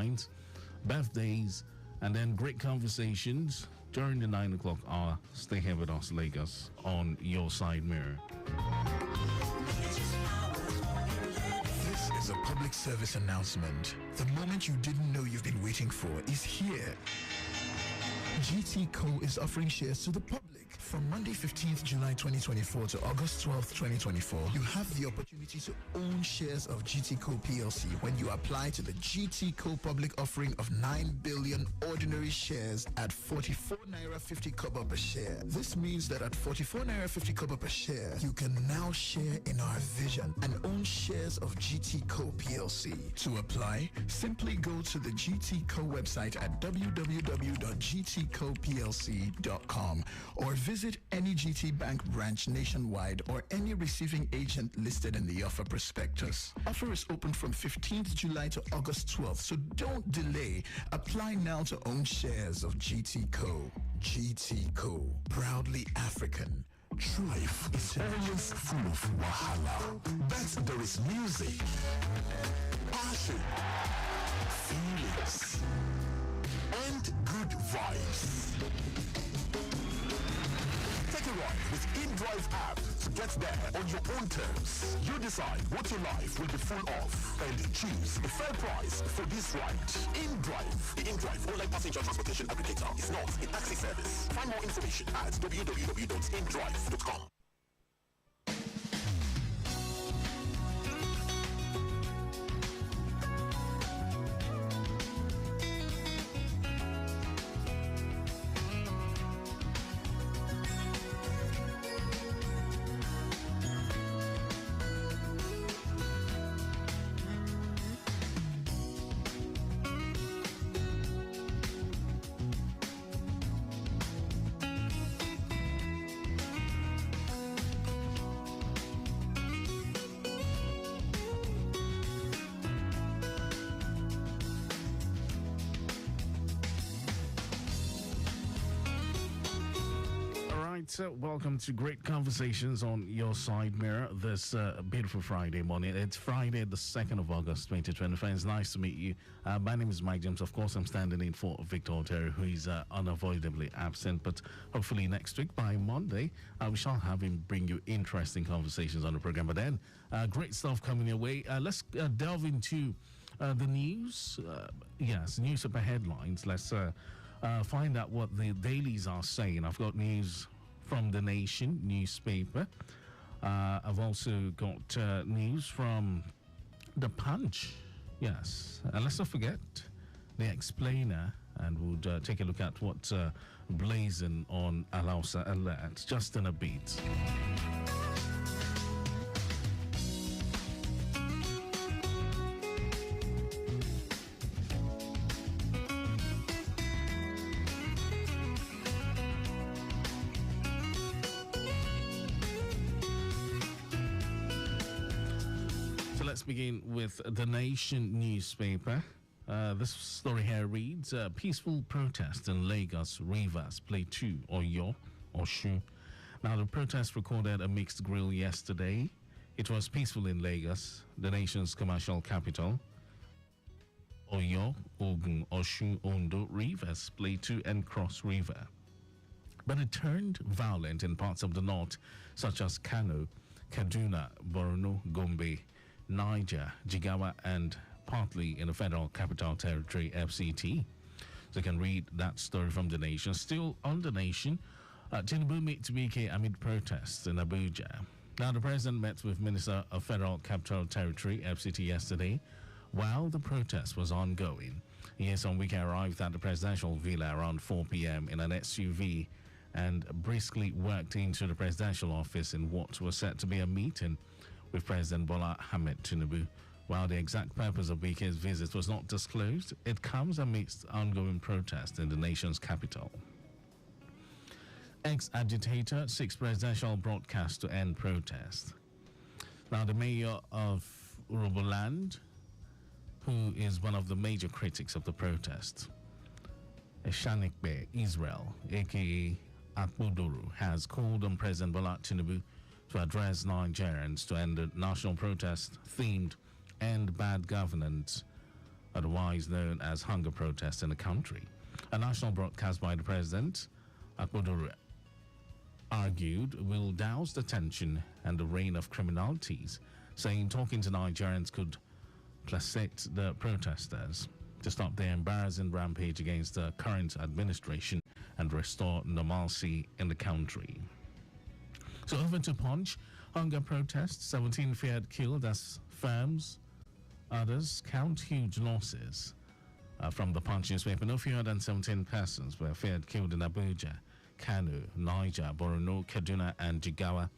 headlines, birthdays, and then great conversations during the 9 o'clock hour. Stay here with us, Lagos, on Your Side Mirror. This is a public service announcement. The moment you didn't know you've been waiting for is here. GT Co is offering shares to the public from Monday 15th July 2024 to August 12th 2024. You have the opportunity to own shares of GT Co PLC when you apply to the GT Co public offering of 9 billion ordinary shares at 44 naira 50 kobo per share. This means that at 44 naira 50 kobo per share, you can now share in our vision and own shares of GT Co PLC. To apply, simply go to the GT Co website at www.gtcoplc.com or visit any GT Bank branch nationwide or any receiving agent listed in the offer prospectus. Offer is open from 15th July to August 12th, so don't delay. Apply now to own shares of GT Co. GT Co. Proudly African. Life is always full of wahala, but there is music, passion, feelings, and good vibes. Take a ride with InDrive app to get there on your own terms. You decide what your life will be full of and choose a fair price for this ride. InDrive, the InDrive online passenger transportation aggregator, is not a taxi service. Find more information at www.indrive.com. So welcome to Great Conversations on Your Side Mirror this beautiful Friday morning. It's Friday, the 2nd of August, 2025. It's nice to meet you. My name is Mike James. Of course, I'm standing in for Victor Otero, who is unavoidably absent. But hopefully next week, by Monday, we shall have him bring you interesting conversations on the program. But then, great stuff coming your way. Let's delve into the news. Yes, newspaper headlines. Let's find out what the dailies are saying. I've got news from The Nation newspaper. I've also got news from The Punch. Yes. And let's not forget The Explainer. And we'll take a look at what's blazing on Alausa Alert just in a bit. Let's begin with The Nation newspaper. This story here reads, peaceful protest in Lagos, Rivers, play 2, Oyo, Osun. Now, the protest recorded a mixed grill yesterday. It was peaceful in Lagos, the nation's commercial capital. Oyo, Ogun, Osun, Ondo, Rivers, play 2, and Cross River. But it turned violent in parts of the north, such as Kano, Kaduna, Borno, Gombe, Niger, Jigawa, and partly in the Federal Capital Territory, FCT. So you can read that story from The Nation. Still on The Nation, Tinubu meets BK amid protests in Abuja. Now, the president met with Minister of Federal Capital Territory, FCT, yesterday while the protest was ongoing. Nyesom Wike arrived at the presidential villa around 4 p.m. in an SUV and briskly worked into the presidential office in what was set to be a meeting with President Bola Ahmed Tinubu. While the exact purpose of BK's visit was not disclosed, it comes amidst ongoing protests in the nation's capital. Ex-agitator seeks presidential broadcast to end protest. Now, the mayor of Uroboland, who is one of the major critics of the protest, Eshanikbe Israel, a.k.a. Akpodoro, has called on President Bola Tinubu to address Nigerians to end the national protest themed "End Bad Governance" otherwise known as hunger protests in the country. A national broadcast by the president, Akpodoro, argued will douse the tension and the reign of criminalities, saying talking to Nigerians could placate the protesters to stop their embarrassing rampage against the current administration and restore normalcy in the country. So over to Punch. Hunger protests, 17 feared killed as firms, others count huge losses. From the Punch newspaper, no fewer than 17 persons were feared killed in Abuja, Kano, Niger, Borno, Kaduna and Jigawa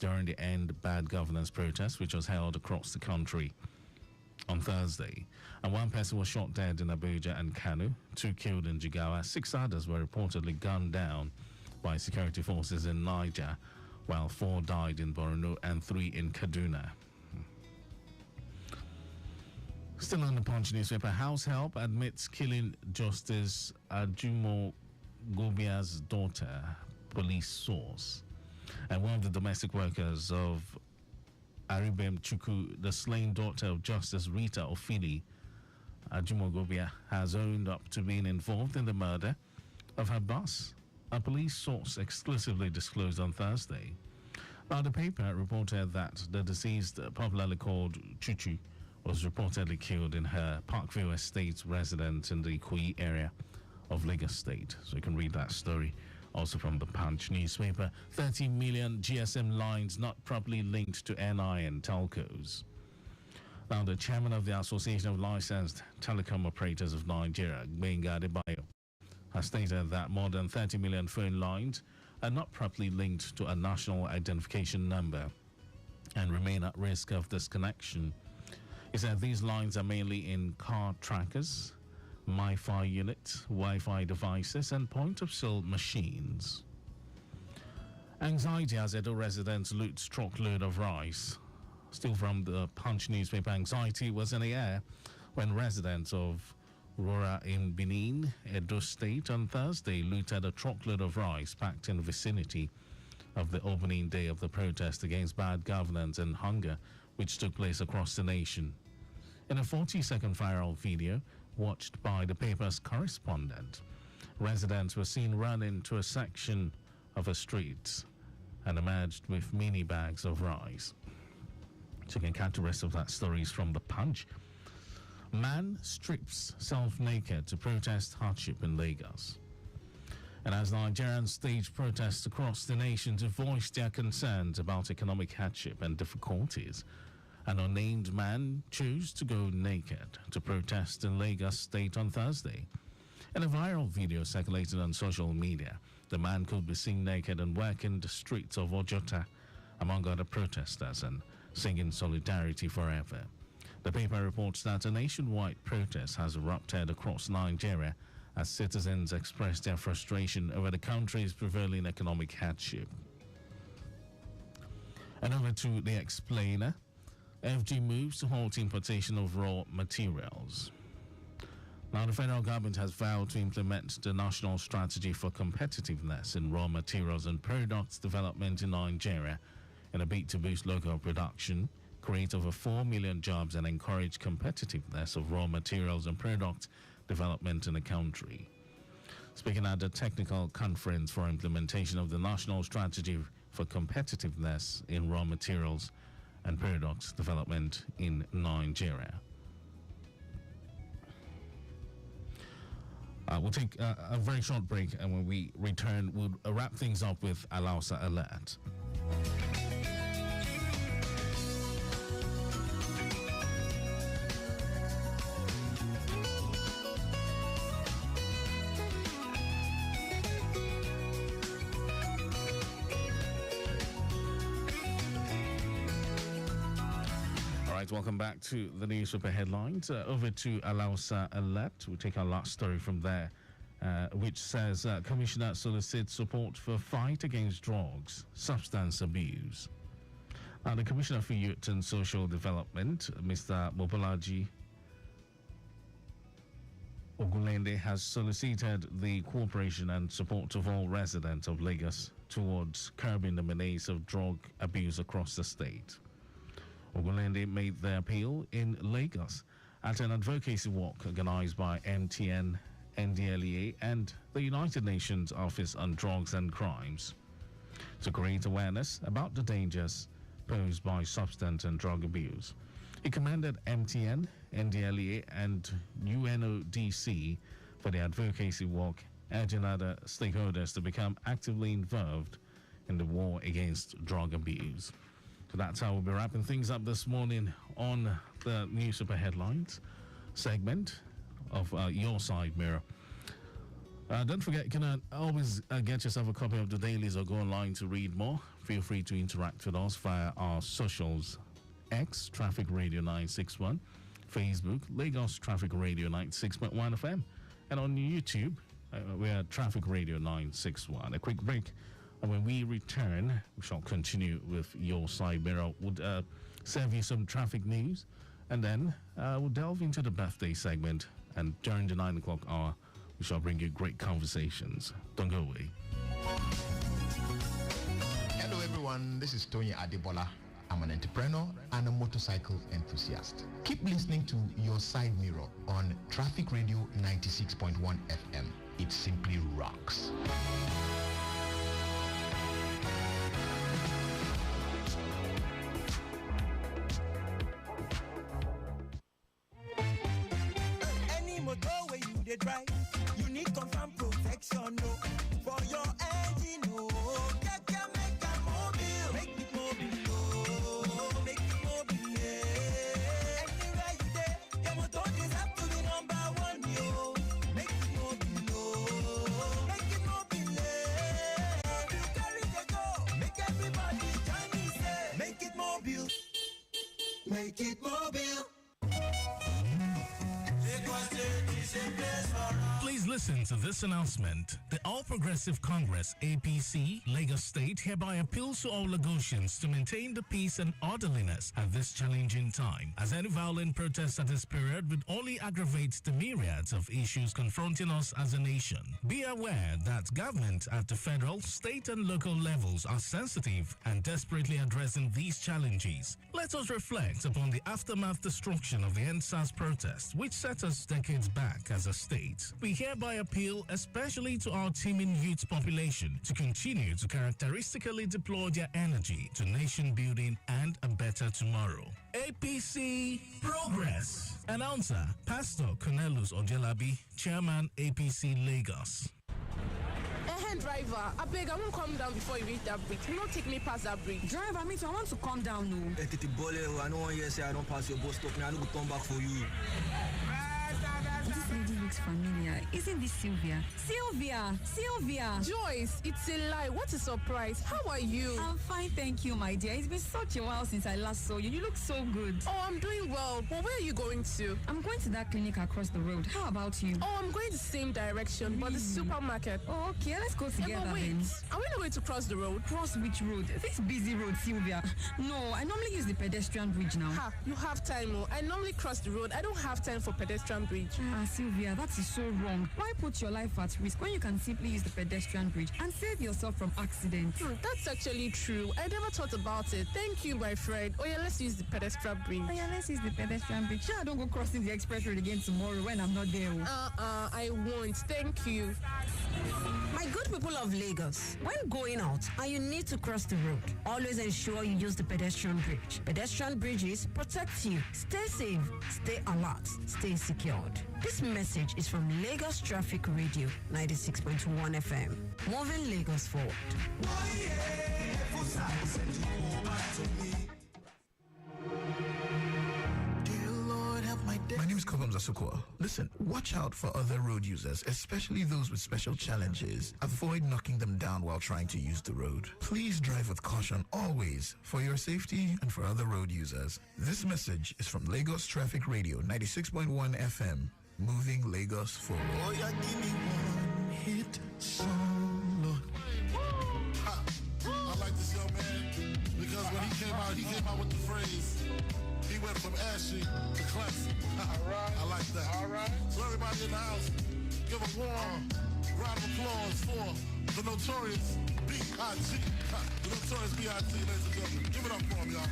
during the End Bad Governance protest, which was held across the country on Thursday. And one person was shot dead in Abuja and Kano, 2 killed in Jigawa, 6 others were reportedly gunned down by security forces in Niger, while 4 died in Borno and 3 in Kaduna. Still on the Punch newspaper, House help admits killing Justice Ajumo Gobia's daughter, police source. And one of the domestic workers of Aribem Chuku, the slain daughter of Justice Rita Ofili Ajumo Gobia, has owned up to being involved in the murder of her boss, a police source exclusively disclosed on Thursday. Now, the paper reported that the deceased, popularly called Chuchu, was reportedly killed in her Parkview Estate residence in the Kui area of Lagos State. So you can read that story also from the Punch newspaper. 30 million GSM lines not properly linked to NI and telcos. Now, the chairman of the Association of Licensed Telecom Operators of Nigeria, Gbenga Adebayo, has stated that more than 30 million phone lines are not properly linked to a national identification number and remain at risk of disconnection. He said these lines are mainly in car trackers, MiFi units, Wi-Fi devices, and point-of-sale machines. Anxiety as Edo residents loot truckload of rice. Still from the Punch newspaper, anxiety was in the air when residents of Rora in Benin, Edo State, on Thursday looted a truckload of rice packed in the vicinity of the opening day of the protest against bad governance and hunger, which took place across the nation. In a 40-second viral video watched by the paper's correspondent, residents were seen run into a section of a street and emerged with mini bags of rice. So you can catch the rest of that stories from the Punch. Man strips self naked to protest hardship in Lagos. And as Nigerians stage protests across the nation to voice their concerns about economic hardship and difficulties, an unnamed man chose to go naked to protest in Lagos State on Thursday. In a viral video circulated on social media, the man could be seen naked and working the streets of Ojota among other protesters and singing Solidarity Forever. The paper reports that a nationwide protest has erupted across Nigeria as citizens express their frustration over the country's prevailing economic hardship. And over to the Explainer. FG moves to halt importation of raw materials. Now, the federal government has vowed to implement the National Strategy for Competitiveness in Raw Materials and Products Development in Nigeria in a bid to boost local production, create over 4 million jobs and encourage competitiveness of raw materials and product development in the country. Speaking at the technical conference for implementation of the National Strategy for Competitiveness in Raw Materials and Products Development in Nigeria. We'll take a very short break, and when we return, we'll wrap things up with Alausa Alert. Welcome back to the newspaper headlines. Over to Alausa Alert. We'll take our last story from there, which says Commissioner solicits support for fight against drugs, substance abuse. The Commissioner for Youth and Social Development, Mr. Mobolaji Ogunlende, has solicited the cooperation and support of all residents of Lagos towards curbing the menace of drug abuse across the state. Ogunlende made the appeal in Lagos at an advocacy walk organized by MTN, NDLEA, and the United Nations Office on Drugs and Crimes to create awareness about the dangers posed by substance and drug abuse. He commended MTN, NDLEA, and UNODC for the advocacy walk, urging other stakeholders to become actively involved in the war against drug abuse. So that's how we'll be wrapping things up this morning on the News Super Headlines segment of Your Side Mirror. Don't forget, you can always get yourself a copy of the dailies or go online to read more. Feel free to interact with us via our socials: X, Traffic Radio 961, Facebook, Lagos Traffic Radio 96.1 FM, and on YouTube, we're at Traffic Radio 961. A quick break, and when we return, we shall continue with Your Side Mirror. We'll serve you some traffic news, and then we'll delve into the birthday segment, and during the 9 o'clock hour, we shall bring you great conversations. Don't go away. Hello everyone, this is Tony Adebola. I'm an entrepreneur and a motorcycle enthusiast. Keep listening to Your Side Mirror on Traffic Radio 96.1 FM. It simply rocks. Any motor where you dey drive, you need confirm protection, no. For your engine, no. Make a mobile. Make it mobile, oh. Make it mobile, yeah. Anywhere you dey, your motor deserve to be number one, yo. Make it mobile, oh. Make it mobile, yeah. You carry the go. Make everybody join me, say. Make it mobile. Make it mobile. Please listen to this announcement. The All Progressive Congress, APC, Lagos State hereby appeals to all Lagosians to maintain the peace and orderliness at this challenging time, as any violent protest at this period would only aggravate the myriads of issues confronting us as a nation. Be aware that government at the federal, state and local levels are sensitive and desperately addressing these challenges. Let us reflect upon the aftermath destruction of the NSAS protest, which set us decades back as a state. We hereby appeal especially to our teeming youth population to continue to characteristically deploy their energy to nation building and a better tomorrow. APC Progress. Announcer, Pastor Cornelius Ojelabi, Chairman, APC Lagos. Driver, I beg, I won't come down before you reach that bridge. You don't take me past that bridge. Driver, me too, I want to come down, no. I don't want you to say I don't pass your bus stop. I don't come back for you. This lady looks familiar. Isn't this Sylvia? Sylvia! Joyce, it's a lie. What a surprise. How are you? I'm fine, thank you, my dear. It's been such a while since I last saw you. You look so good. Oh, I'm doing well. But where are you going to? I'm going to that clinic across the road. How about you? Oh, I'm going the same direction, but the supermarket. Oh, okay, let's go together but wait, then. are we not going to cross the road? Cross which road? This busy road, Sylvia. No, I normally use the pedestrian bridge now. Ha, you have time, oh. I normally cross the road. I don't have time for pedestrian bridge. Sylvia, that is so wrong. Why put your life at risk when you can simply use the pedestrian bridge and save yourself from accidents? That's actually true. I never thought about it. Thank you, my friend. Oh yeah, let's use the pedestrian bridge. Oh yeah, let's use the pedestrian bridge. Sure, I don't go crossing the express road again tomorrow when I'm not there. I won't. Thank you. My good people of Lagos, when going out and you need to cross the road, always ensure you use the pedestrian bridge. Pedestrian bridges protect you. Stay safe, stay alert, stay secured. This message is from Lagos Traffic Radio 96.1 FM. Moving Lagos forward. My name is Kobam Zasukwa. Listen, watch out for other road users, especially those with special challenges. Avoid knocking them down while trying to use the road. Please drive with caution always, for your safety and for other road users. This message is from Lagos Traffic Radio 96.1 FM. Moving Lagos forward. Oh, yeah, give me one hit song, Lord. I like this young man because when he came out with the phrase, he went from ashy to classic. All right. I like that. All right. So everybody in the house, give a warm round of applause for the notorious B.I.G. The notorious B.I.G., ladies and gentlemen. Give it up for him, y'all.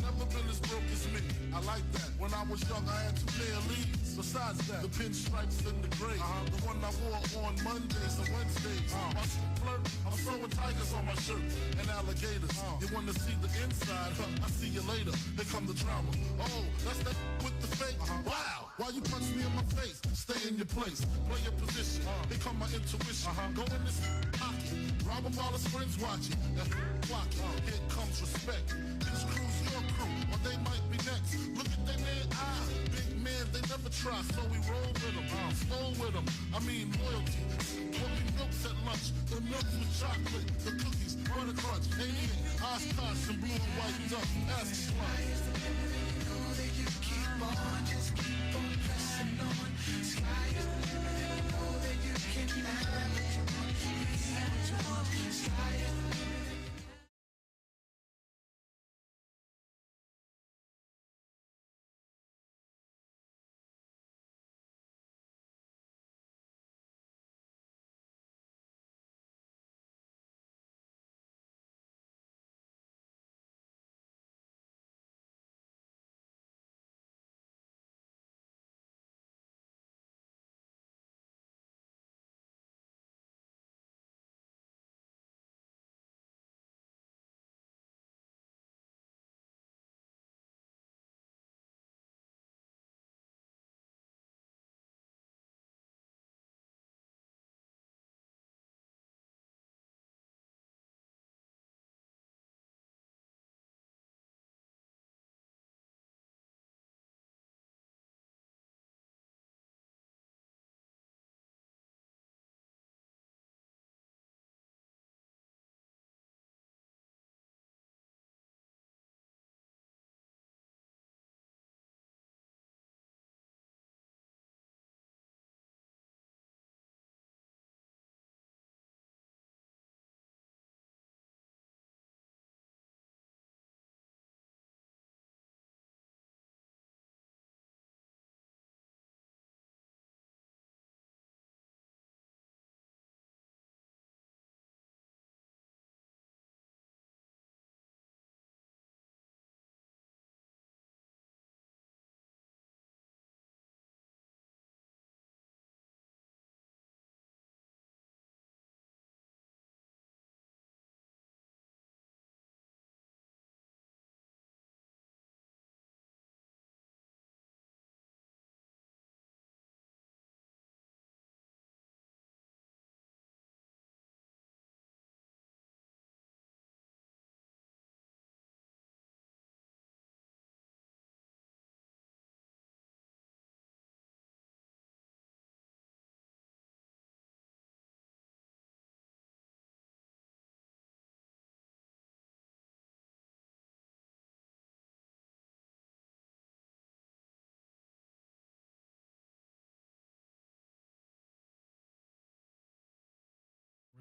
never been as broke as me. I like that. When I was young, I had 2 pair of leads. Besides that, the pinstripes and the gray. The one I wore on Mondays and Wednesdays. My flirt, I'm sewing tigers on my shirt and alligators. You wanna see the inside? I see you later. Here come the drama. Oh, that's that with the fake. Wow. Why you punch me in my face? Stay in your place. Play your position. Here come my intuition. Go in this pocket. Rob him while his friends watching. That clock. Here comes respect. This crew's your crew, or they might be next. Look at their man eye. Big man, they never try, so we roll with them. Slow with them. I mean loyalty. When we milks at lunch, the milks with chocolate, the cookies, butter crunch, and Oshkosh and blue and white duck. Ask the know that you keep on, just keep on pressing on. Sky is the limit, you know that you can have what you want. Be what you want. Sky is the limit.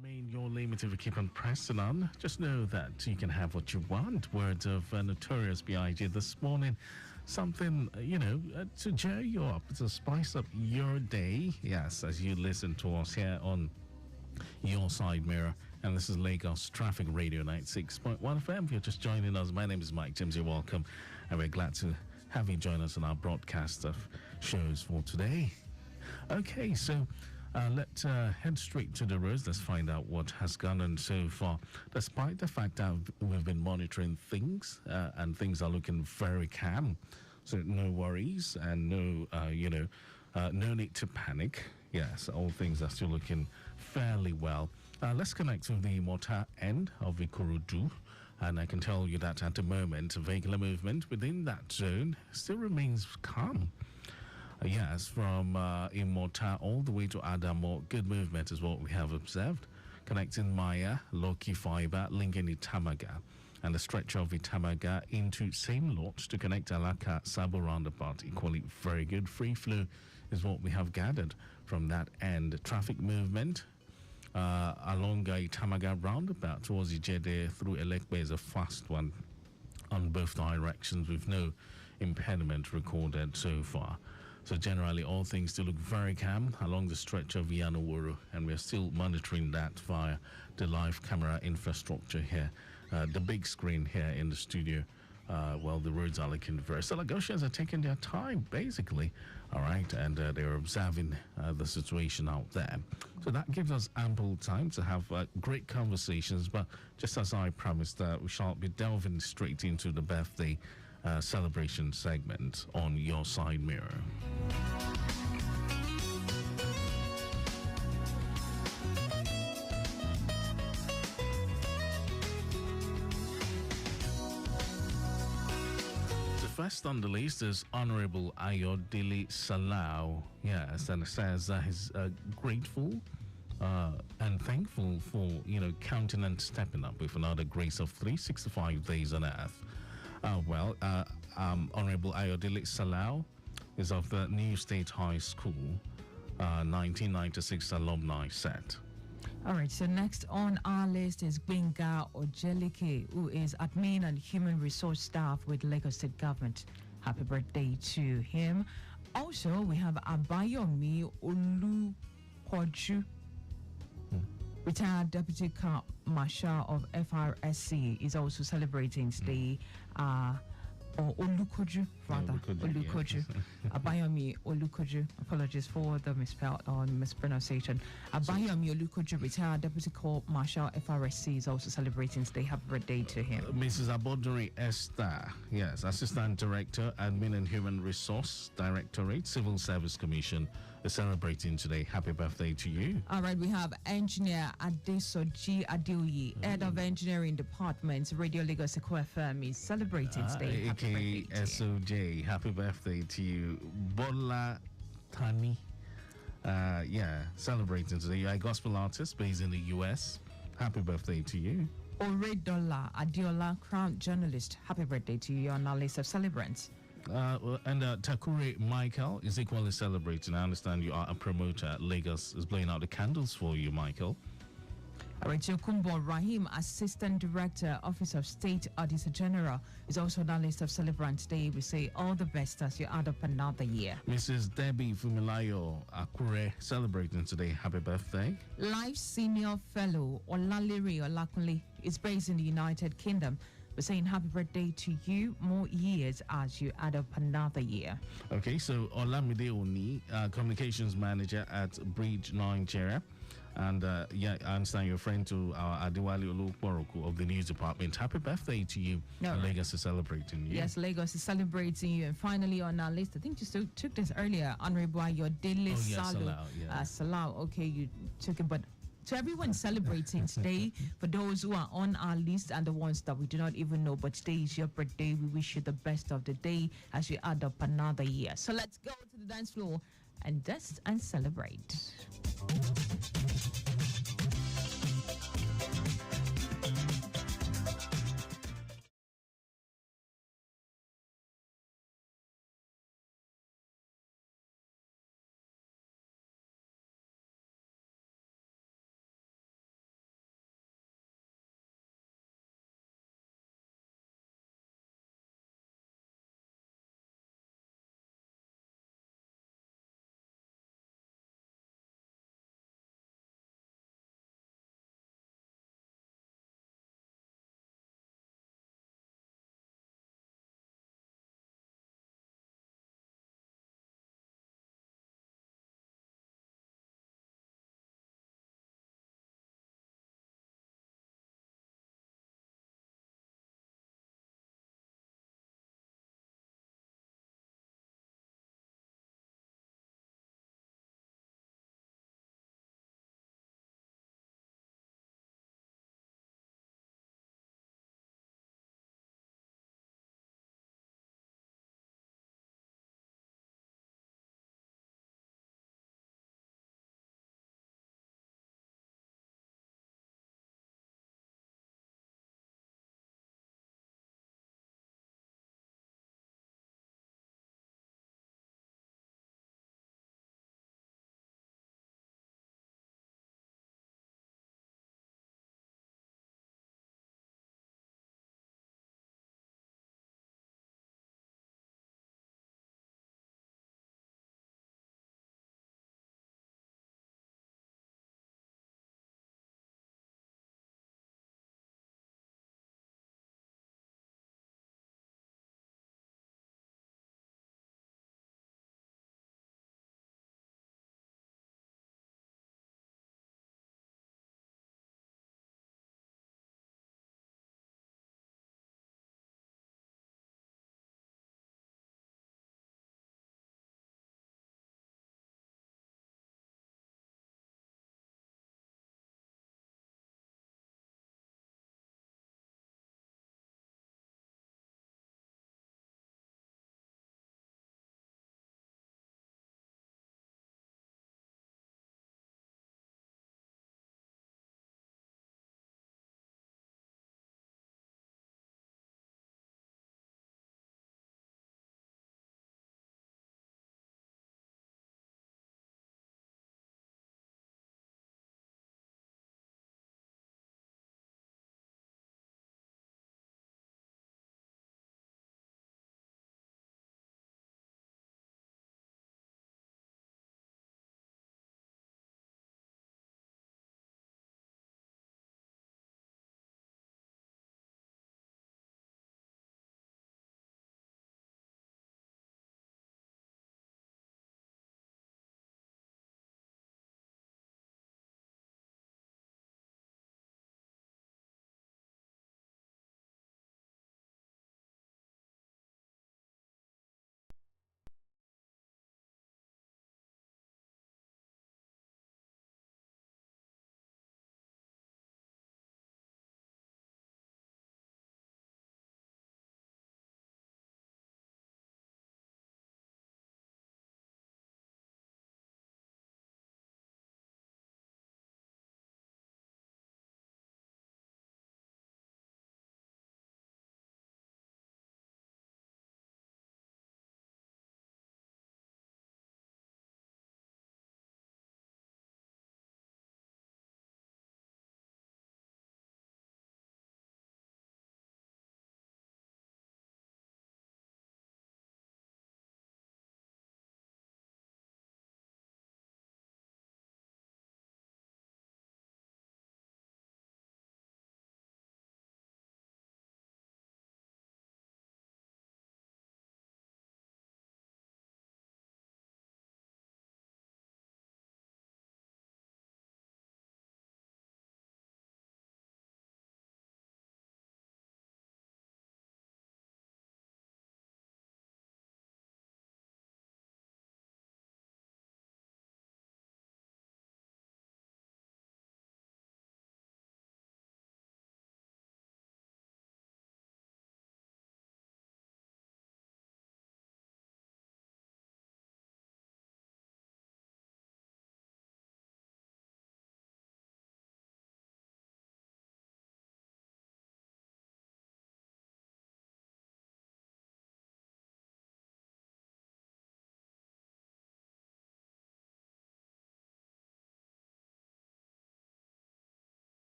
Remain your limit if you keep on pressing on. Just know that you can have what you want. Words of Notorious B.I.G. this morning. Something, to cheer you up, to spice up your day. Yes, as you listen to us here on Your Side Mirror. And this is Lagos Traffic Radio 96.1 FM. If you're just joining us, my name is Mike James. You're welcome. And we're glad to have you join us on our broadcast of shows for today. Okay, so let's head straight to the roads. Let's find out what has gone on so far. Despite the fact that we've been monitoring things and things are looking very calm, so no worries and no need to panic. Yes, all things are still looking fairly well. Let's connect with the Mota end of Ikorodu. And I can tell you that at the moment, vehicular movement within that zone still remains calm. Yes, from Imota all the way to Adamo, good movement is what we have observed. Connecting Maya, Loki Fiber, linking Itamaga, and the stretch of Itamaga into same lot to connect Alaka Sabo roundabout. Equally very good. Free flow is what we have gathered from that end. Traffic movement along Itamaga roundabout towards Ijede through Elekbe is a fast one on both directions with no impediment recorded so far. So generally, all things still look very calm along the stretch of Yanoworo, and we're still monitoring that via the live camera infrastructure here, the big screen here in the studio Well, the roads are looking very. So Lagosians are taking their time, basically. All right, and they're observing the situation out there. So that gives us ample time to have great conversations. But just as I promised, we shall be delving straight into the birthday celebration segment on Your Side Mirror. First on the list is Honorable Ayodele Salau. Yes, and it says that he's grateful and thankful for, counting and stepping up with another grace of 365 days on earth. Honorable Ayodele Salau is of the New State High School 1996 alumni set. All right, so next on our list is Benga Ojelike, who is admin and human resource staff with Lagos State Government. Happy birthday to him. Also, we have Abayomi Olukoju, retired Deputy Marshal of FRSC, is also celebrating today. Or Olukoju, rather. Olukoju. Abayomi Olukoju. Apologies for the misspell or mispronunciation. Abayomi Olukoju, retired Deputy Marshal FRSC, is also celebrating today. Happy birthday to him. Mrs. Abodori Esther, yes, Assistant Director, Admin and Human Resource Directorate, Civil Service Commission, is celebrating today. Happy birthday to you. All right, we have Engineer Adesoji Adeoye, Head of Engineering Department, Radio Lagos Eco FM, is celebrating today. Happy birthday SOJ, happy birthday to you. Bola Tani, celebrating today. You're a gospel artist based in the US. Happy birthday to you. Oredola Adiola, Crown Journalist, happy birthday to you on our list of celebrants. And Takure Michael is equally celebrating. I understand you are a promoter. Lagos is blowing out the candles for you, Michael. All right, Kumbo Rahim, Assistant Director, Office of State Auditor General, is also on our list of celebrants today. We say all the best as you add up another year. Mrs. Debbie Fumilayo Akure celebrating today. Happy birthday. Life Senior Fellow Olaliri Olakunle is based in the United Kingdom. We're saying happy birthday to you, more years as you add up another year. Okay, so Olamide Oni, Communications Manager at Bridge Nigeria. And I understand you're a friend to our Adewale Olukboroku of the News Department. Happy birthday to you. Right. Lagos is celebrating you. Yes, Lagos is celebrating you. And finally on our list, I think you took this earlier, Honorable Ayodele Salau. Salau, okay, you took it, but to everyone celebrating today, for those who are on our list and the ones that we do not even know, but today is your birthday, we wish you the best of the day as you add up another year. So let's go to the dance floor and dance and celebrate.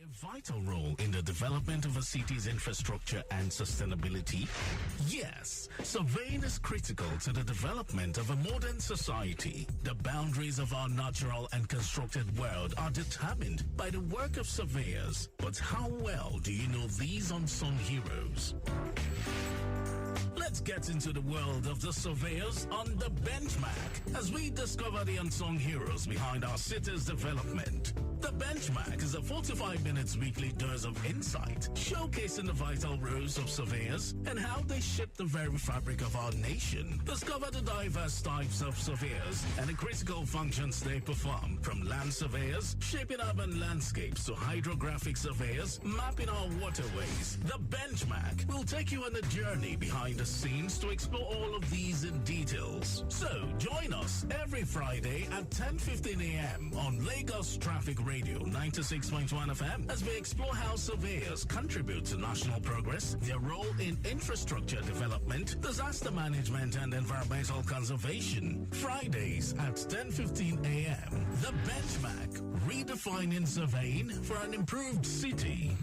A vital role in the development of a city's infrastructure and sustainability? Yes, surveying is critical to the development of a modern society. The boundaries of our natural and constructed world are determined by the work of surveyors. But how well do you know these unsung heroes? Let's get into the world of the surveyors on The Benchmark as we discover the unsung heroes behind our city's development. The Benchmark is a 45 minutes weekly dose of insight, showcasing the vital roles of surveyors and how they shape the very fabric of our nation. Discover the diverse types of surveyors and the critical functions they perform, from land surveyors, shaping urban landscapes, to hydrographic surveyors, mapping our waterways. The Benchmark will take you on a journey behind the scenes to explore all of these in details. So join us every Friday at 10:15 a.m. on Lagos Traffic Radio 96.1 FM as we explore how surveyors contribute to national progress, their role in infrastructure development, disaster management, and environmental conservation. Fridays at 10:15 a.m. The Benchmark, redefining surveying for an improved city.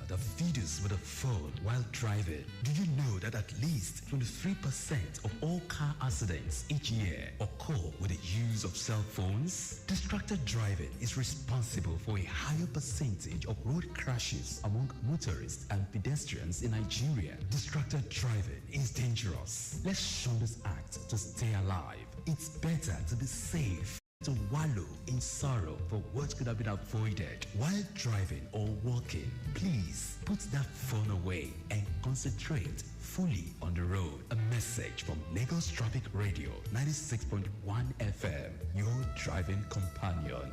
That feeds with a phone while driving? Do you know that at least 23% of all car accidents each year occur with the use of cell phones? Distracted driving is responsible for a higher percentage of road crashes among motorists and pedestrians in Nigeria. Distracted driving is dangerous. Let's shun this act to stay alive. It's better to be safe to wallow in sorrow for what could have been avoided while driving or walking. Please put that phone away and concentrate fully on the road. A message from Lagos Traffic Radio 96.1 FM, your driving companion.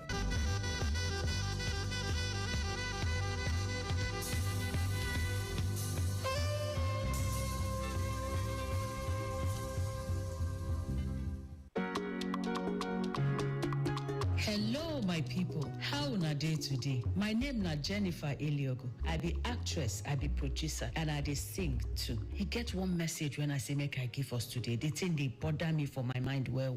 Hello, my people. How una dey today? My name na Jennifer Eliogo. I be actress, I be producer, and I dey sing too. He get one message when I say make I give us today. The thing dey bother me for my mind well.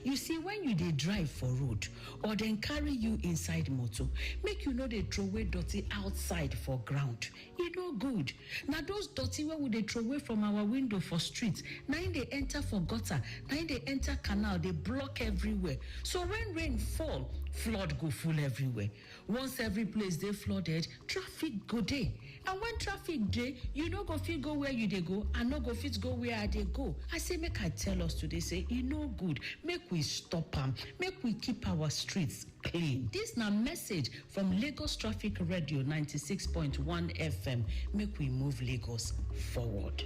You see, when you dey drive for road or then carry you inside motor, make you no dey throw away dirty outside for ground. E no good. Na those dirty wey we dey throw away from our window for street, na im dey enter for gutter, na im dey enter canal, dey block everywhere. So when rain fall, flood go full everywhere. Once every place dey flooded, traffic go dey. And when traffic dey, you no go fit go where you dey go, and no go fit go where I dey go. I say make I tell us today, say e no good. Make we stop am. Make we keep our streets clean. This na message from Lagos Traffic Radio 96.1 FM. Make we move Lagos forward.